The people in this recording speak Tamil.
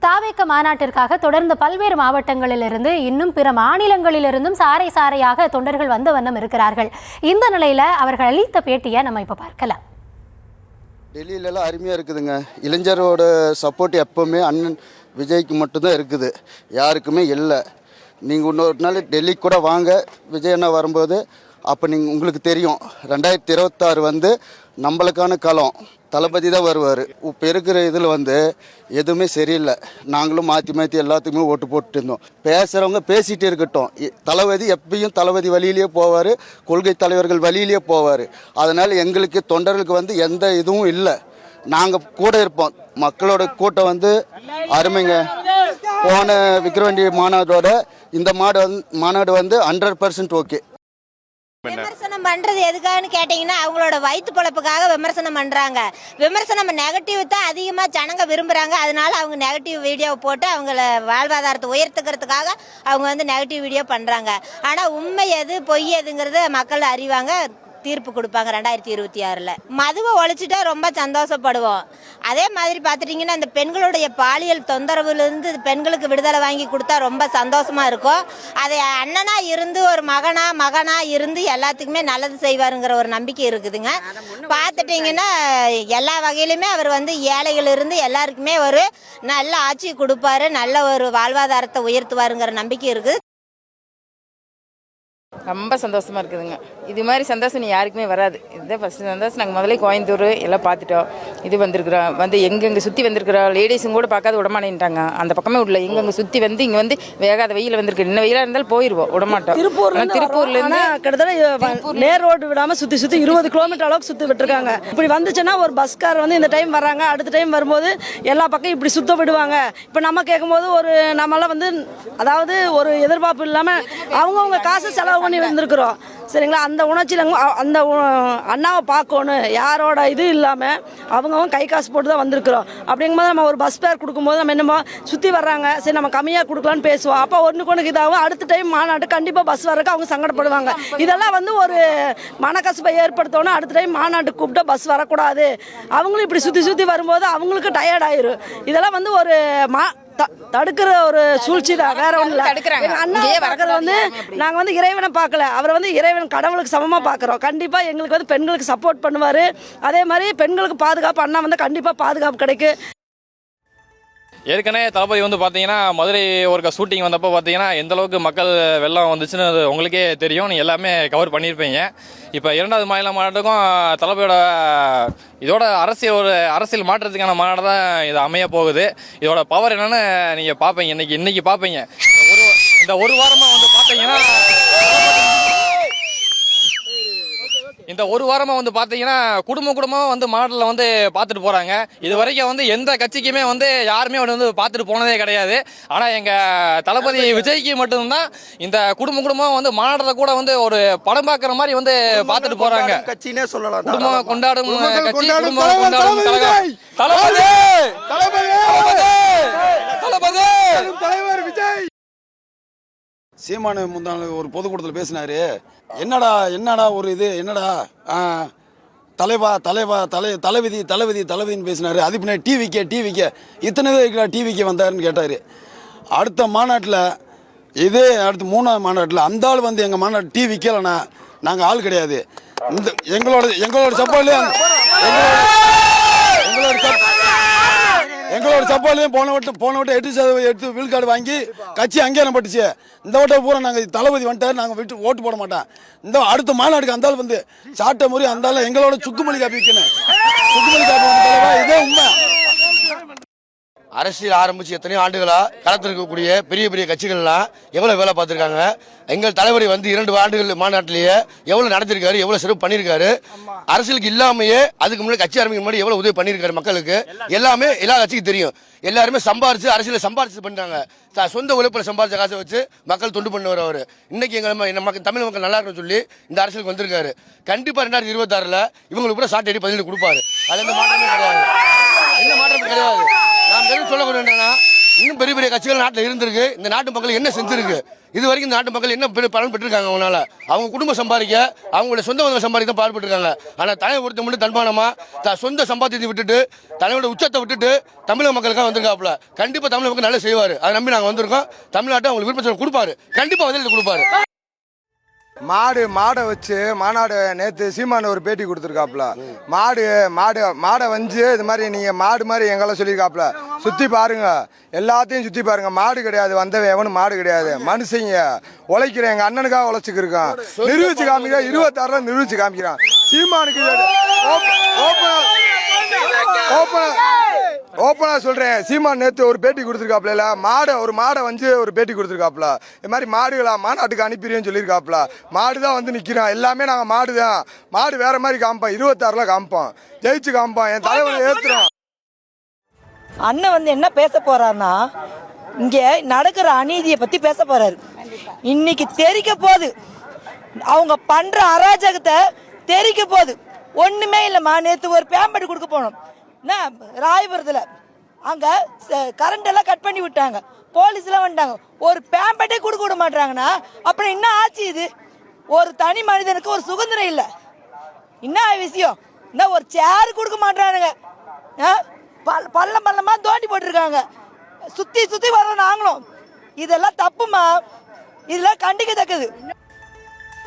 தாவேக மாநாட்டிற்காக தொடர்ந்து பல்வேறு மாவட்டங்களிலிருந்து இன்னும் பிற மாநிலங்களிலிருந்தும் சாறை சாறையாக தொண்டர்கள் வந்த வண்ணம் இருக்கிறார்கள். இந்த நிலையில அவர்கள் அளித்த பேட்டியை நம்ம இப்ப பார்க்கலாம். டெல்லியிலலாம் அருமையாக இருக்குதுங்க. இளைஞரோட சப்போர்ட் எப்போவுமே அண்ணன் விஜய்க்கு மட்டும்தான் இருக்குது, யாருக்குமே இல்லை. நீங்கள் இன்னொரு நாள் டெல்லிக்கு கூட வாங்க, விஜய் அண்ணா வரும்போது அப்போ உங்களுக்கு தெரியும் 2026 நம்மளுக்கான களம். தளபதி தான் வருவார். இப்போ இருக்கிற இதில் எதுவுமே சரியில்லை. நாங்களும் மாற்றி மாற்றி எல்லாத்துக்குமே ஓட்டு போட்டு இருந்தோம். பேசுகிறவங்க பேசிகிட்டே இருக்கட்டும். தளபதி எப்பயும் தளபதி வழியிலேயே போவார், கொள்கை தலைவர்கள் வழியிலேயே போவார். அதனால் எங்களுக்கு தொண்டர்களுக்கு எந்த இதுவும் இல்லை. நாங்கள் கூட இருப்போம். மக்களோட கூட்டம் அருமைங்க. போன விக்கிரவாண்டி மாநாடோட இந்த மாநாடு 100% ஓகே. விமர்சனம் பண்றது எதுக்காகன்னு கேட்டீங்கன்னா அவங்களோட வயிற்று பொழப்புக்காக விமர்சனம் பண்றாங்க. விமர்சனம் நெகட்டிவ் தான் அதிகமா ஜனங்க விரும்புறாங்க. அதனால அவங்க நெகட்டிவ் வீடியோ போட்டு அவங்கள வாழ்வாதாரத்தை உயர்த்துக்கிறதுக்காக அவங்க நெகட்டிவ் வீடியோ பண்றாங்க. ஆனா உண்மை எது பொய் எதுங்கிறத மக்கள் அறிவாங்க, தீர்ப்பு கொடுப்பாங்க 2026. மதுவை ஒழிச்சுட்டா ரொம்ப சந்தோஷப்படுவோம். அதே மாதிரி பார்த்துட்டிங்கன்னா இந்த பெண்களுடைய பாலியல் தொந்தரவுலேருந்து பெண்களுக்கு விடுதலை வாங்கி கொடுத்தா ரொம்ப சந்தோஷமா இருக்கும். அதை அண்ணனா இருந்து ஒரு மகனா இருந்து எல்லாத்துக்குமே நல்லது செய்வாருங்கிற ஒரு நம்பிக்கை இருக்குதுங்க. பார்த்துட்டிங்கன்னா எல்லா வகையிலுமே அவர் ஏழைகளிலிருந்து எல்லாருக்குமே ஒரு நல்ல ஆட்சி கொடுப்பாரு, நல்ல ஒரு வாழ்வாதாரத்தை உயர்த்துவாருங்கிற நம்பிக்கை இருக்குது. ரொம்ப சந்தோஷமாக இருக்குதுங்க. இது மாதிரி சந்தோஷம் யாருக்குமே வராது. இதுதான் ஃபஸ்ட்டு சந்தோஷம். நாங்கள் முதல்ல கோயம்புத்தூர் எல்லாம் பார்த்துட்டோம். இது வந்திருக்கிறோம். எங்கெங்கே சுற்றி வந்திருக்கிறோம். லேடிஸும் கூட பார்க்காத விடமாட்டேன்ட்டாங்க. அந்த பக்கமே விடல. எங்கெங்கே சுற்றி இங்கே வேகாத வெயில் வந்திருக்கு. இன்னும் வெயிலாக இருந்தாலும் போயிடுவோம், விடமாட்டோம். திருப்பூர்லேருந்து கிட்டத்தட்ட நேர் ரோடு விடாமல் சுற்றி 20 கிலோமீட்டர் அளவுக்கு சுற்றி விட்டுருக்காங்க. இப்படி வந்துச்சுன்னா ஒரு பஸ்கார் இந்த டைம் வர்றாங்க, அடுத்த டைம் வரும்போது எல்லா பக்கம் இப்படி சுத்த விடுவாங்க. இப்போ நம்ம கேட்கும்போது ஒரு நம்மளாம் அதாவது ஒரு எதிர்பார்ப்பு இல்லாமல் அவங்கவுங்க காசு செலவு பண்ணி வந்திருக்கிறோம். சரிங்களா? அந்த உணர்ச்சியில் அந்த அண்ணாவை பார்க்கணும், யாரோட இது இல்லாமல் அவங்கவுங்க கை காசு போட்டு தான் வந்திருக்கிறோம். அப்படிங்கும்போது நம்ம ஒரு பஸ் ஃபேர் கொடுக்கும்போது நம்ம என்னமோ சுற்றி வர்றாங்க, சரி நம்ம கம்மியாக கொடுக்கலான்னு பேசுவோம். அப்போ ஒன்றுக்கு இதாகும். அடுத்த டைம் மாநாட்டு கண்டிப்பாக பஸ் வர்றதுக்கு அவங்க சங்கடப்படுவாங்க. இதெல்லாம் ஒரு மனக்கசப்பை ஏற்படுத்தணும். அடுத்த டைம் மாநாட்டுக்கு கூப்பிட்டா பஸ் வரக்கூடாது. அவங்களும் இப்படி சுற்றி வரும்போது அவங்களுக்கு டயர்ட் ஆயிரும். இதெல்லாம் ஒரு தடுக்கிற ஒரு சூழ்ச்சி தான், வேற ஒன்றும் இல்லை. அண்ணா பார்க்கறது நாங்கள் இறைவனை பார்க்கல, அவர் இறைவன் கடவுளுக்கு சமமாக பார்க்குறோம். கண்டிப்பாக எங்களுக்கு பெண்களுக்கு சப்போர்ட் பண்ணுவார். அதே மாதிரி பெண்களுக்கு பாதுகாப்பு அண்ணா கண்டிப்பாக பாதுகாப்பு கிடைக்கும். ஏற்கனவே தளபதி பார்த்தீங்கன்னா மதுரை ஒரு ஷூட்டிங் வந்தப்போ பார்த்தீங்கன்னா எந்த அளவுக்கு மக்கள் வெள்ளம் வந்துச்சுன்னு அது உங்களுக்கே தெரியும். நீங்கள் எல்லாமே கவர் பண்ணியிருப்பீங்க. இப்போ 2வது மாநில மாநாட்டுக்கும் தளபதியோட இதோட அரசியல் மாற்றத்துக்கான மாநாடு தான் இது அமைய போகுது. இதோட பவர் என்னன்னு நீங்கள் பார்ப்பீங்க. இன்னைக்கு பார்ப்பீங்க. இந்த ஒரு வாரமாக பார்த்தீங்கன்னா இந்த ஒரு வாரமாக பார்த்தீங்கன்னா குடும்பமாக மாடலில் பார்த்துட்டு போகிறாங்க. இது வரைக்கும் எந்த கட்சிக்குமே யாருமே பார்த்துட்டு போனதே கிடையாது. ஆனால் எங்கள் தளபதி விஜய்க்கு மட்டும்தான் இந்த குடும்பமாக மாநாட்டில் கூட ஒரு படம் பார்க்குற மாதிரி பார்த்துட்டு போகிறாங்க. கட்சினே சொல்லலாம். குடும்பம் கொண்டாடும் கட்சி, குடும்பம் கொண்டாடும் தளபதி தலைவர் விஜய். சீமானு முந்தான ஒரு பொதுக்கூட்டத்தில் பேசினாரு. என்னடா ஒரு இது என்னடா தளபதின்னு பேசினாரு. அது பின்னாடி டிவிக்கே இத்தனை டிவிக்கே வந்தாருன்னு கேட்டார். அடுத்த மாநாட்டில் அடுத்த 3வது மாநாட்டில் அந்த ஆள் எங்கள் மாநாட்டு டிவிக்கலண்ணா நாங்கள் ஆள் கிடையாது. இந்த எங்களோட சப்போர்ட்லேயே எங்களோட சப்போர்ட்லேயும் போன வட்டம் 8% விழுக்காடு வாங்கி கட்சி அங்கீகாரப்பட்டுச்சு. இந்த வட்டம் பூரா நாங்கள் தளபதி வந்துட்டார், நாங்கள் ஓட்டு போட மாட்டோம். இந்த அடுத்த மாநாடுக்கு அந்த ஆள் சாட்டை முறை அந்த ஆள் எங்களோட சுக்குமல்லி காப்பி வைக்கணும். சுக்குமல்லி காப்பி இதே உண்மை. அரசியல் ஆரம்பித்து எத்தனையோ ஆண்டுகளாக களத்தில் இருக்கக்கூடிய பெரிய பெரிய கட்சிகள்லாம் எவ்வளோ வேலை பார்த்துருக்காங்க. எங்கள் தலைவர் 2 ஆண்டுகள் மாநாட்டிலேயே எவ்வளோ நடத்திருக்காரு, எவ்வளோ சிறப்பு பண்ணியிருக்காரு. அரசியலுக்கு இல்லாமையே அதுக்கு முன்னாடி கட்சி ஆரம்பிக்க முன்னாடி எவ்வளோ உதவி பண்ணியிருக்காரு மக்களுக்கு. எல்லாமே எல்லா கட்சிக்கும் தெரியும். எல்லாருமே சம்பாரிச்சு அரசியலை சம்பாரிச்சு பண்ணுறாங்க. சொந்த உழைப்பில் சம்பாரிச்ச காசை வச்சு மக்கள் தொண்டு பண்ணுவார் அவர். இன்னைக்கு எங்கள் தமிழ் மக்கள் நல்லா இருக்குன்னு சொல்லி இந்த அரசியலுக்கு வந்திருக்காரு. கண்டிப்பாக 2026 இவங்களுக்கு கூட சாட்டை பதிலீடு கொடுப்பாரு. அது எந்த மாற்றமே கிடையாது. எந்த மாற்றமும் கிடையாது. நாம் எதுவும் சொல்ல என்னன்னா இன்னும் பெரிய பெரிய கட்சிகள் நாட்டில் இருந்திருக்கு. இந்த நாட்டு மக்கள் என்ன செஞ்சிருக்கு, இது வரைக்கும் இந்த நாட்டு மக்கள் என்ன பெரிய பலன் பெற்றிருக்காங்க. அவங்களால அவங்க குடும்பம் சம்பாதிக்க, அவங்களுடைய சொந்த பந்தம் சம்பாதிக்க தான் பாடுபட்டுருக்காங்க. ஆனால் தலைவர் ஒருத்த மட்டும் தன்மானமாக சொந்த சம்பாத்தியத்தை விட்டுட்டு, தலைவரோட உச்சத்தை விட்டுட்டு தமிழக மக்களுக்காக வந்திருக்காப்புல. கண்டிப்பாக தமிழக மக்கள் நல்லா செய்வார். அதை நம்பி நாங்கள் வந்திருக்கோம். தமிழ்நாட்டை அவங்களுக்கு விருப்பத்தை கொடுப்பாரு, கண்டிப்பாக பதில் கொடுப்பாரு. மாடை வச்சு மாநாடு நேற்று சீமான ஒரு பேட்டி கொடுத்துருக்காப்புல. மாடை வந்து இது மாதிரி நீங்கள் மாடு மாதிரி எங்கெல்லாம் சொல்லியிருக்காப்புல. சுற்றி பாருங்க, எல்லாத்தையும் சுற்றி பாருங்க. மாடு கிடையாது, வந்தவன் எவனும் மாடு கிடையாது. மனுஷங்க உழைக்கிறேன், எங்கள் அண்ணனுக்காக உழைச்சிக்கு இருக்கான். நிரூபிச்சு காமிக்கிறான், 26 நிரூபிச்சு காமிக்கிறான். சீமானுக்கு ஓப்பனா சொல்றேன், சீமான் நேற்று ஒரு பேட்டி கொடுத்துருக்காப்புல. ஒரு மாடை வந்து ஒரு பேட்டி கொடுத்துருக்காப்புல. இது மாதிரி மாடுகளா மாநாட்டுக்கு அனுப்பிடுன்னு சொல்லியிருக்காப்புல. மாடு தான் வந்து நிற்கிறான், எல்லாமே நாங்கள் மாடு தான். மாடு வேற மாதிரி காமிப்போம், 26 காமிப்போம், ஜெயிச்சு காமிப்போம், என் தலைவனை ஏற்றுறோம். அண்ணன் வந்து என்ன பேச போறாருன்னா, இங்கே நடக்கிற அநீதியை பற்றி பேச போறாரு. இன்னைக்கு தெரிக்க போகுது, அவங்க பண்ற அராஜகத்தை தெரிக்க போகுது. ஒன்றுமே இல்லைம்மா. நேற்று ஒரு பேம்பெட் கொடுக்க போனோம் என்ன ராயபுரத்தில், அங்கே கரண்ட் எல்லாம் கட் பண்ணி விட்டாங்க, போலீஸ்லாம் வந்துட்டாங்க. ஒரு பேம்பெட்டே கொடுக்க விட மாட்டாங்கன்னா அப்புறம் என்ன ஆச்சு? இது ஒரு தனி மனிதனுக்கு ஒரு சுதந்திரம் இல்லை. என்ன விஷயம்? இந்த ஒரு சேர் கொடுக்க மாட்டானுங்க. பள்ளமா தோண்டி போட்டிருக்காங்க, சுற்றி சுற்றி வர்றோம் நாங்களும். இதெல்லாம் தப்புமா, இதெல்லாம் கண்டிக்கத்தக்கது.